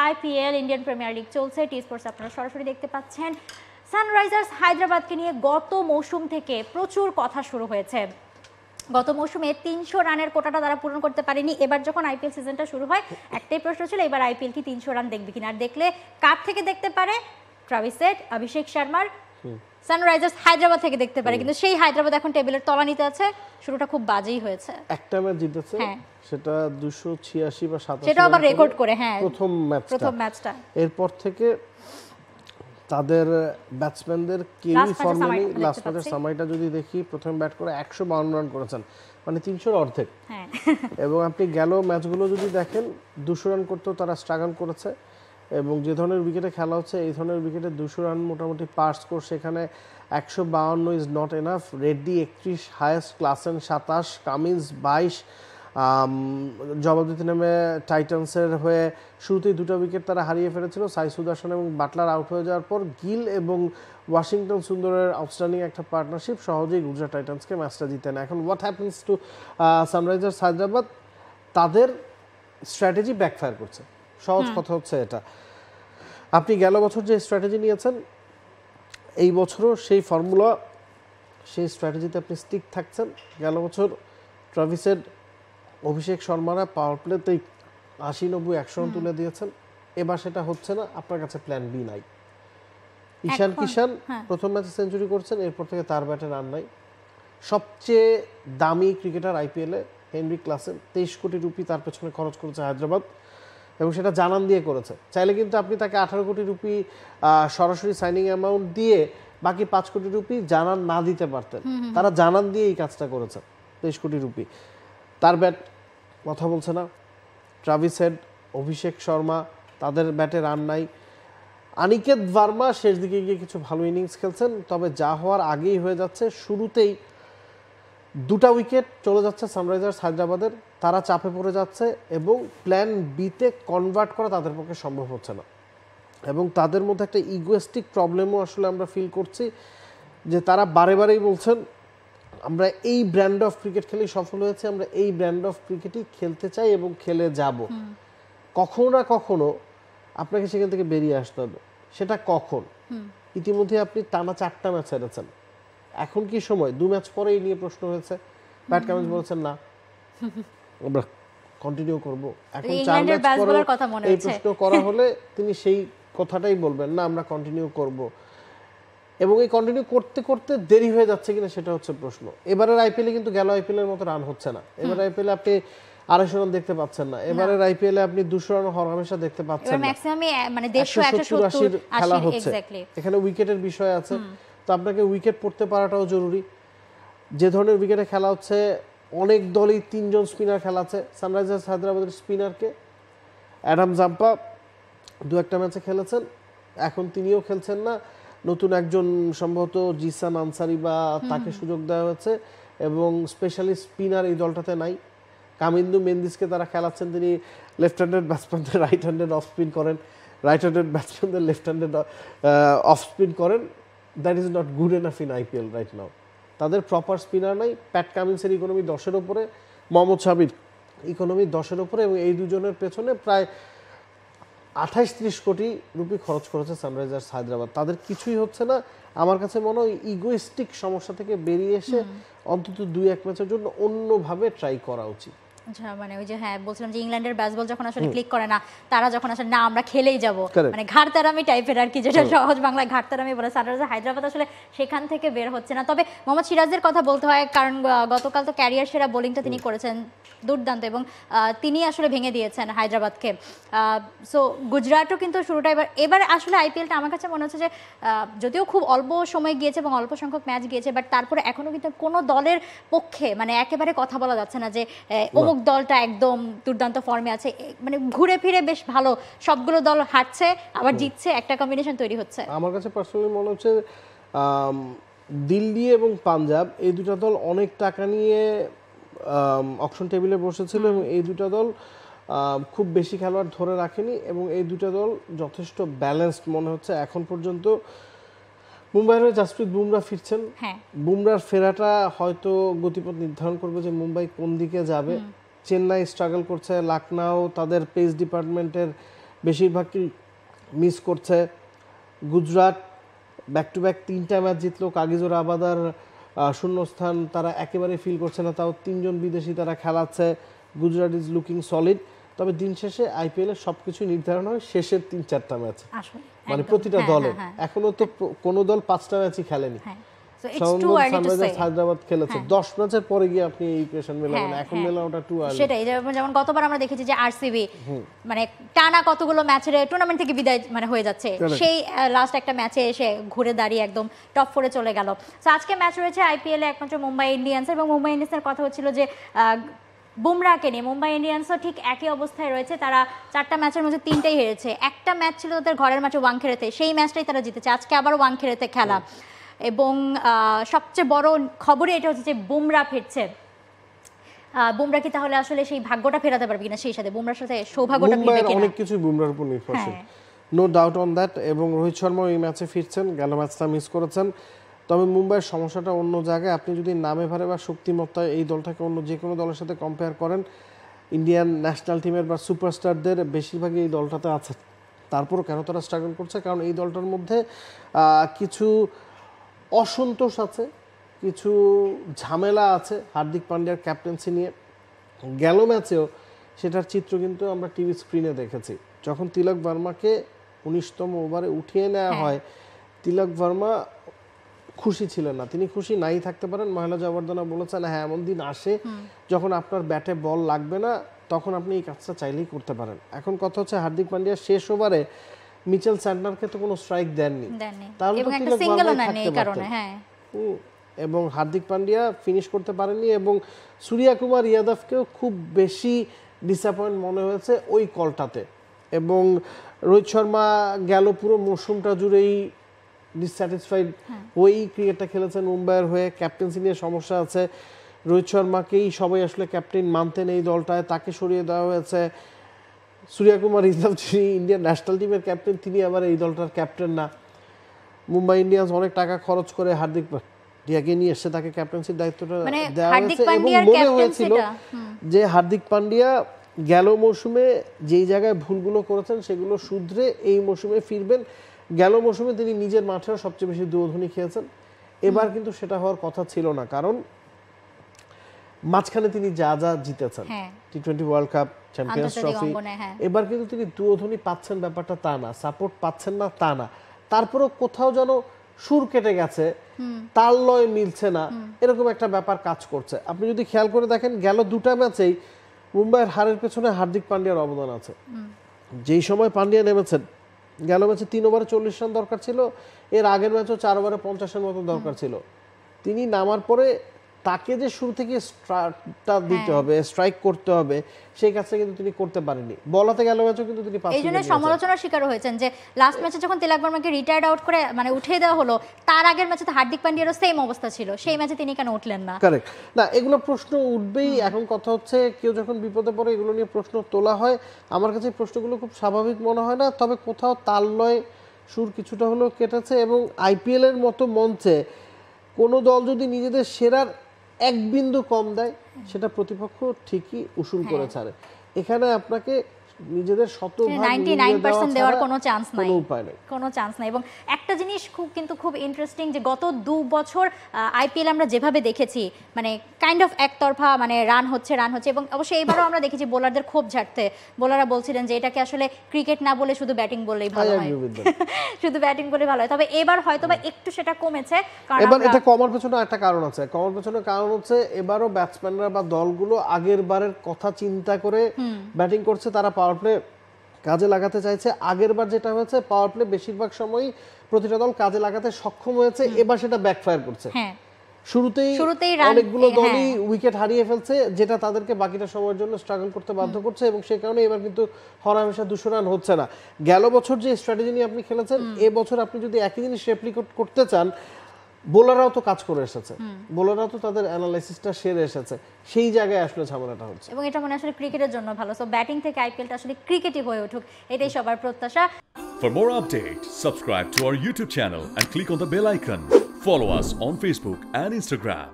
IPL Indian premier league চলছে, T Sports আপনারা সরাসরি দেখতে পাচ্ছেন। সানরাইজার্স হায়দ্রাবাদকে নিয়ে গত মৌসুম থেকে প্রচুর কথা শুরু হয়েছে। গত মৌসুমে 300 রানের কোটাটা তারা পূরণ করতে পারেনি। এবার যখন আইপিএল সিজনটা শুরু হয়, একটাই প্রশ্ন ছিল এবার আইপিএল কি 300 রান দেখবে কিনা। আর দেখলে কার থেকে দেখতে পারে? ট্রাভিস হেড, অভিষেক শর্মার সানরাইজার্স হায়দ্রাবাদ থেকে দেখতে পারে। কিন্তু সেই হায়দ্রাবাদ এখন টেবিলের তলানিতে আছে। শুরুটা খুব বাজেই হয়েছে। একটা ম্যাচ জিতেছে, সেটা 286 বা 87, সেটা আবার রেকর্ড করে। হ্যাঁ, প্রথম ম্যাচটা। এরপর থেকে তাদের ব্যাটসম্যানদের কেউই ফর্মে নেই। লাস্ট ম্যাচের সামাইটা যদি দেখি, প্রথম ব্যাট করে 152 রান করেছেন, মানে 300-র অর্ধেক। এবং আপনি গেল ম্যাচগুলো যদি দেখেন, 200 রান করতেও তারা স্ট্রাগল করেছে। এবং যে ধরনের উইকেটে খেলা হচ্ছে, এই ধরনের উইকেটে 200 রান মোটামুটি পার স্কোর। সেখানে 152 is not enough. Reddy 31, highest Klaasen 27, Cummins 22। জবাব দিতে নেমে টাইটান্সের হয়ে শুরুতেই 2টা উইকেট তারা হারিয়ে ফেলেছিল। সাই সুদর্শন এবং বাটলার আউট হয়ে যাওয়ার পর গিল এবং ওয়াশিংটন সুন্দরের আউটস্ট্যান্ডিং একটা পার্টনারশিপ সহজেই গুজরাট টাইটান্সকে ম্যাচটা জিতে নেয়। এখন what happens to Sunrisers Hyderabad? তাদের স্ট্র্যাটেজি ব্যাকফায়ার করছে। সহজ কথা হচ্ছে এটা, আপনি গেল বছর যে স্ট্র্যাটেজি নিয়েছেন, এই বছরও সেই ফর্মুলা, সেই স্ট্র্যাটেজিতে আপনি স্টিক থাকছেন। গেল বছর ট্রাভিস হেড, অভিষেক শর্মারা পাওয়ার প্লেতেই 80, 90, 100 রান তুলে দিয়েছেন। এবার সেটা হচ্ছে না, আপনার কাছে প্ল্যান বি নাই। ঈশান কিষান প্রথম ম্যাচে সেঞ্চুরি করছেন, এরপর থেকে তার ব্যাটে রান নাই। সবচেয়ে দামি ক্রিকেটার আইপিএলে হেনরিক ক্লাসেন 23 কোটি রুপি তার পেছনে খরচ করেছে হায়দ্রাবাদ, এবং সেটা জানান দিয়ে করেছে। চাইলে কিন্তু আপনি তাকে 18 কোটি রুপি সরাসরি সাইনিং অ্যামাউন্ট দিয়ে বাকি 5 কোটি রুপি জানান না দিতে পারতেন। তারা জানান দিয়ে এই কাজটা করেছে। 23 কোটি রুপি, তার ব্যাট কথা বলছে না। ট্রাভিস হেড, অভিষেক শর্মা, তাদের ব্যাটে রান নাই। অনিকেত ভার্মা শেষ দিকে গিয়ে কিছু ভালো ইনিংস খেলছেন, তবে যা হওয়ার আগেই হয়ে যাচ্ছে। শুরুতেই 2টা উইকেট চলে যাচ্ছে সানরাইজার্স হায়দ্রাবাদের, তারা চাপে পড়ে যাচ্ছে এবং প্ল্যান বিতে কনভার্ট করা তাদের পক্ষে সম্ভব হচ্ছে না। এবং তাদের মধ্যে একটা ইগোয়েস্টিক প্রবলেমও আসলে আমরা ফিল করছি, যে তারা বারে বারেই বলছেন আমরা এই ব্র্যান্ড অফ ক্রিকেট খেলেই সফল হয়েছে, আমরা এই ব্র্যান্ড অফ ক্রিকেটই খেলতে চাই এবং খেলে যাব। কখনো না কখনো আপনাকে সেখান থেকে বেরিয়ে আসতে হবে। সেটা কখন? ইতিমধ্যে আপনি টানা 4টা ম্যাচ হেরেছেন। এখন কি সময়? 2 ম্যাচ পরে এই নিয়ে প্রশ্ন হয়েছে, প্যাট কামিন্স বলেছেন না, আমরা কন্টিনিউ করব। এখন 4 ম্যাচ পরে এই প্রশ্ন করা হলে তিনি সেই কথাটাই বলবেন, না আমরা কন্টিনিউ করব। এবং এই কন্টিনিউ করতে করতে দেরি হয়ে যাচ্ছে কিনা সেটা হচ্ছে প্রশ্ন। এবারের আইপিএলে কিন্তু গেল আইপিএলের মতো রান হচ্ছে না। এবারে আইপিএলে আপনি 250 রান দেখতে পাচ্ছেন না। এবারের আইপিএলে আপনি 200 রান হরহামেশা দেখতে পাচ্ছেন না। ম্যাক্সিমাম মানে 150, 170 খেলা হচ্ছে। এখানে উইকেটের বিষয় আছে, তো আপনাকে উইকেট পড়তে পারাটাও জরুরি। যে ধরনের উইকেটে খেলা হচ্ছে, অনেক দলই 3 জন স্পিনার খেলাচ্ছে। সানরাইজার্স হায়দ্রাবাদের স্পিনারকে অ্যাডাম জাম্পা 2-1টা ম্যাচে খেলেছেন, এখন তিনিও খেলছেন না। নতুন একজন সম্ভবত জিসান আনসারি বা তাকে সুযোগ দেওয়া হয়েছে, এবং স্পেশালিস্ট স্পিনার এই দলটাতে নাই। কামিন্দু মেন্দিসকে তারা খেলাচ্ছেন, তিনি লেফট হ্যান্ডেড ব্যাটসম্যানদের রাইট হ্যান্ডেড অফ স্পিন করেন, রাইট হ্যান্ডেড ব্যাটসম্যানদের লেফট হ্যান্ডেড অফ স্পিন করেন। That is not good enough in IPL right now. তাদের প্রপার স্পিনার নাই। প্যাট কামিন্সের ইকোনমি 10-এর উপরে, মোহাম্মদ শামির ইকোনমি 10-এর উপরে, এবং এই দুজনের পেছনে প্রায় 28-30 কোটি রুপি খরচ করেছে সানরাইজার্স হায়দ্রাবাদ। তাদের কিছুই হচ্ছে না। আমার কাছে মনে হয় ইগোইস্টিক সমস্যা থেকে বেরিয়ে এসে অন্তত 2-1 ম্যাচের জন্য অন্যভাবে ট্রাই করা উচিত। মানে ওই যে বলছিলাম যে ইংল্যান্ডের ব্যাসবল যখন আসলে ক্লিক করে না, তারা যখন আসলে না আমরা খেলেই যাব, মানে ঘাড়তারামি টাইপের আর কি, যেটা সহজ বাংলায় ঘাড়তারামি বলে। সানরাইজার্স হায়দ্রাবাদ আসলে সেখান থেকে বের হচ্ছে না। তবে মোহাম্মদ সিরাজের কথা বলতে হয়, কারণ গতকাল তো ক্যারিয়ার সেরা বোলিংটা তিনি করেছেন, দুর্দান্ত, এবং তিনি আসলে ভেঙে দিয়েছেন হায়দ্রাবাদকে। সো গুজরাটও কিন্তু শুরুটা এবার আসলে আইপিএলটা আমার কাছে মনে হচ্ছে যে যদিও খুব অল্প সময় গিয়েছে এবং অল্প সংখ্যক ম্যাচ গিয়েছে, বাট তারপরে এখনো কিন্তু কোনো দলের পক্ষে মানে একেবারে কথা বলা যাচ্ছে না যে অমুক দলটা একদম দুর্দান্ত ফর্মে আছে। মানে ঘুরে ফিরে বেশ ভালো, সবগুলো দল হারছে আবার জিতছে, একটা কম্বিনেশন তৈরি হচ্ছে। আমার কাছে পার্সোনালি মনে হচ্ছে দিল্লি এবং পাঞ্জাব এই দুটো দল অনেক টাকা নিয়ে অকশন টেবিলে বসেছিল, এবং এই দুটো দল খুব বেশি খেলোয়াড় ধরে রাখেনি, এবং এই দুটো দল যথেষ্ট ব্যালেন্সড মনে হচ্ছে এখন পর্যন্ত। মুম্বাইয়ের জাসপ্রীত বুমরা ফিরছেন, বুমরার ফেরাটা হয়তো গতিপথ নির্ধারণ করবে যে মুম্বাই কোন দিকে যাবে। চেন্নাই স্ট্রাগল করছে, লখনউ তাদের পেস ডিপার্টমেন্টের বেশিরভাগই মিস করছে। গুজরাট ব্যাক টু ব্যাক 3টা ম্যাচ জিতলো, কাগিজোর আবাদার শূন্যস্থান তারা একেবারে ফিল করছে না, তাও 3জন বিদেশি তারা খেলাচ্ছে। Gujarat is looking solid. তবে দিন শেষে আইপিএল এর সবকিছু নির্ধারণ হয় শেষের 3-4টা ম্যাচে, মানে প্রতিটা দলে। এখনো তো কোনো দল 5টা ম্যাচই খেলেনি। হায়দ্রাবাদ খেলেছে 10 ম্যাচের পরে গিয়ে আপনি এই ইকুয়েশন মেলাবেন, এখন মেলানোটা টু আর্লি। সেটাই, যেমন গতবার আমরা দেখেছি যে আরসিবি মানে টানা কতগুলো ম্যাচের টুর্নামেন্ট থেকে বিদায় মানে হয়ে যাচ্ছে, সেই লাস্ট একটা ম্যাচে এসে ঘুরে দাঁড়িয়ে একদম টপ 4-এ চলে গেল। তো আজকে ম্যাচ রয়েছে আইপিএল এ একমাত্র মুম্বাই ইন্ডিয়ান্স, এবং মুম্বাই ইন্ডিয়ান্সের কথা হচ্ছিল যে বুমরাকে নিয়ে। মুম্বাই ইন্ডিয়ান্সও ঠিক একই অবস্থায় রয়েছে, তারা 4টা ম্যাচের মধ্যে 3টাই হেরেছে। একটা ম্যাচ ছিল তাদের ঘরের মাঠে ওয়াংখেড়েতে, সেই ম্যাচটাই তারা জিতেছে। আজকে আবার ওয়াংখেড়েতে খেলা, এবং সবচেয়ে বড় খবরই এটা হচ্ছে যে বুমরা ফিরছে। বুমরা কি তাহলে আসলে সেই ভাগ্যটা ফেরাতে পারবে কিনা, সেই সাথে বুমরার সাথে সৌভাগ্যটা ফিরবে কিনা? অনেক কিছু বুমরার উপর নির্ভরশীল, নো ডাউট অন দ্যাট। এবং রোহিত শর্মা এই ম্যাচে ফিরছেন, গেল ম্যাচটা মিস করেছেন। তবে মুম্বাইয়ের সমস্যাটা অন্য জায়গায়। আপনি যদি নামে ভারে বা শক্তিমত্তায় এই দলটাকে অন্য যে কোনো দলের সাথে কম্পেয়ার করেন, ইন্ডিয়ান ন্যাশনাল টিমের বা সুপারস্টারদের বেশিরভাগই এই দলটাতে আছে। তারপরও কেন তারা স্ট্রাগল করছে? কারণ এই দলটার মধ্যে কিছু অসন্তোষ আছে, কিছু ঝামেলা আছে হার্দিক পান্ডিয়ার ক্যাপ্টেন্সি নিয়ে। গেল ম্যাচেও সেটার চিত্র কিন্তু আমরা টিভি স্ক্রিনে দেখেছি। যখন তিলক ভার্মাকে 19তম ওভারে উঠিয়ে নেওয়া হয়, তিলক ভার্মা খুশি ছিলেন না। তিনি খুশি নাই থাকতে পারেন। মহেলা জবর্ধনা বলেছেন, হ্যাঁ এমন দিন আসে যখন আপনার ব্যাটে বল লাগবে না, তখন আপনি এই কাজটা চাইলেই করতে পারেন। এখন কথা হচ্ছে হার্দিক পান্ডিয়া শেষ ওভারে মিচেল স্যান্টনারকে তো কোনো স্ট্রাইক দেননি, তাহলে তো তিলক ভার্মা থাকতে পারতেন। এবং হার্দিক পান্ডিয়া ফিনিশ করতে পারেননি, এবং সূর্যকুমার যাদবকেও খুব বেশি ডিসঅ্যাপয়েন্ট মনে হয়েছে ওই কলটাতে। এবং রোহিত শর্মা গেল পুরো মৌসুমটা জুড়েই ডিসস্যাটিসফাইড ওই ক্রিকেটটা খেলেছেন মুম্বাইয়ের হয়ে। ক্যাপ্টেন্সি নিয়ে সমস্যা আছে। রোহিত শর্মাকেই সবাই আসলে ক্যাপ্টেন মানতেন এই দলটায়, তাকে সরিয়ে দেওয়া হয়েছে। সূর্যকুমার যাদব যিনি ইন্ডিয়ান ন্যাশনাল টিমের ক্যাপ্টেন, তিনি আবার এই দলটার ক্যাপ্টেন না। মুম্বাই ইন্ডিয়ান্স অনেক টাকা খরচ করে হার্দিক পান্ডিয়াকে নিয়ে এসে তাকে ক্যাপ্টেন্সির দায়িত্বটা দেওয়া হয়েছে, এবং মনে হয়েছিল যে হার্দিক পান্ডিয়া গেল মৌসুমে যেই জায়গায় ভুলগুলো করেছেন সেগুলো শুধরে এই মৌসুমে ফিরবেন। গেল মৌসুমে তিনি নিজের মাঠেও সবচেয়ে বেশি দুধুনি খেয়েছেন, এবার কিন্তু সেটা হওয়ার কথা ছিল না। কারণ মাঝখানে তিনি যা যা জিতেছেন, T20 world cup, champions trophy, এবার কিন্তু তিনি দুধুনি পাচ্ছেন ব্যাপারটা তা না, সাপোর্ট পাচ্ছেন না তা না। তারপরও কোথাও যেন সুর কেটে গেছে, তাল লয় মিলছে না, এরকম একটা ব্যাপার কাজ করছে। আপনি যদি খেয়াল করে দেখেন, গেল 2টা ম্যাচেই মুম্বাইয়ের হারের পেছনে হার্দিক পান্ডিয়ার অবদান আছে। যেই সময় পান্ডিয়া নেমেছেন, গেল ম্যাচে 3 ওভারে 40 রান দরকার ছিল, এর আগের ম্যাচও 4 ওভারে 50-এর মতো দরকার ছিল। তিনি নামার পরে তাকে যে শুরু থেকে স্ট্রাইকটা দিতে হবে, স্ট্রাইক করতে হবে, সেই কাজটা কিন্তু তিনি করতে পারেননি। বলাতে গেল ম্যাচও কিন্তু তিনি পাস। এইজন্য সমালোচনার শিকার হয়েছেন যে লাস্ট ম্যাচে যখন তিলক ভার্মাকে রিটায়ার্ড আউট করে মানে উঠিয়ে দেওয়া হলো, তার আগের ম্যাচে তো হার্দিক পান্ডিয়ারও সেম অবস্থা ছিল, সেই ম্যাচে তিনি কেন উঠলেন না? কারেক্ট না, এগুলো প্রশ্ন উঠবেই। এখন কথা হচ্ছে কেউ যখন বিপদে পড়ে এগুলো নিয়ে প্রশ্ন তোলা হয়, আমার কাছে প্রশ্নগুলো খুব স্বাভাবিক মনে হয় না। তবে কোথাও তাল লয় সুর কিছুটা হলেও কেটেছে, এবং আইপিএল এর মতো মঞ্চে কোনো দল যদি নিজেদের সেরার 1 বিন্দু কম দেয়, সেটা প্রতিপক্ষ ঠিকই উসুল করে ছাড়ে। এখানে আপনাকে নিজেদের 99% দেওয়ার কোনো চান্স নাই, কোনো চান্স নাই। এবং একটা জিনিস খুব ইন্টারেস্টিং যে গত 2 বছর আইপিএল আমরা যেভাবে দেখেছি, মানে কাইন্ড অফ একতরফা, মানে রান হচ্ছে, এবং অবশ্যই এইবারও আমরা দেখেছি বোলারদের ক্ষোভ ঝাড়তে। বোলাররা বলছিলেন যে এটাকে আসলে ক্রিকেট না বলে শুধু ব্যাটিং বললেই ভালো হয়, শুধু ব্যাটিং বলে ভালো হয়। তবে এবার হয়তোবা একটু সেটা কমেছে। কারণ এবার এটা কমার পেছনে একটা কারণ আছে। কমার পেছনে কারণ হচ্ছে এবারও ব্যাটসম্যানরা বা দলগুলো আগের বারের কথা চিন্তা করে ব্যাটিং করছে, তারা পাওয়ার প্লে কাজে লাগাতে চাইছে। আগের বার যেটা হয়েছে, পাওয়ার প্লে বেশিরভাগ সময়ই প্রতিটা দল কাজে লাগাতে সক্ষম হয়েছে, এবার সেটা ব্যাকফায়ার করছে। শুরুতেই অনেকগুলো দলই উইকেট হারিয়ে ফেলছে, যেটা তাদেরকে বাকিটা সময়ের জন্য স্ট্রাগল করতে বাধ্য করছে, এবং সেই কারণে এবার কিন্তু হরহামেশা 200 রান হচ্ছে না। গেল বছর যে স্ট্র্যাটেজি নিয়ে আপনি খেলেছেন, এবছর আপনি যদি একই জিনিস রেপ্লিকেট করতে চান, বোলাররাও তো কাজ করে এসেছে, বোলাররাও তো তাদের অ্যানালাইসিসটা সেরে এসেছে, সেই জায়গায় আসলে ঝামেলাটা হচ্ছে। এবং এটা মনে আসলে ক্রিকেটের জন্য ভালো। সো ব্যাটিং থেকে আইপিএলটা আসলে ক্রিকেটই হয়ে উঠুক, এটাই সবার প্রত্যাশা। For more updates, subscribe to our YouTube channel and click on the bell icon. Follow us on Facebook and Instagram.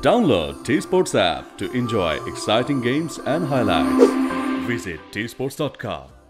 Download T-Sports app to enjoy exciting games and highlights. Visit tsports.com.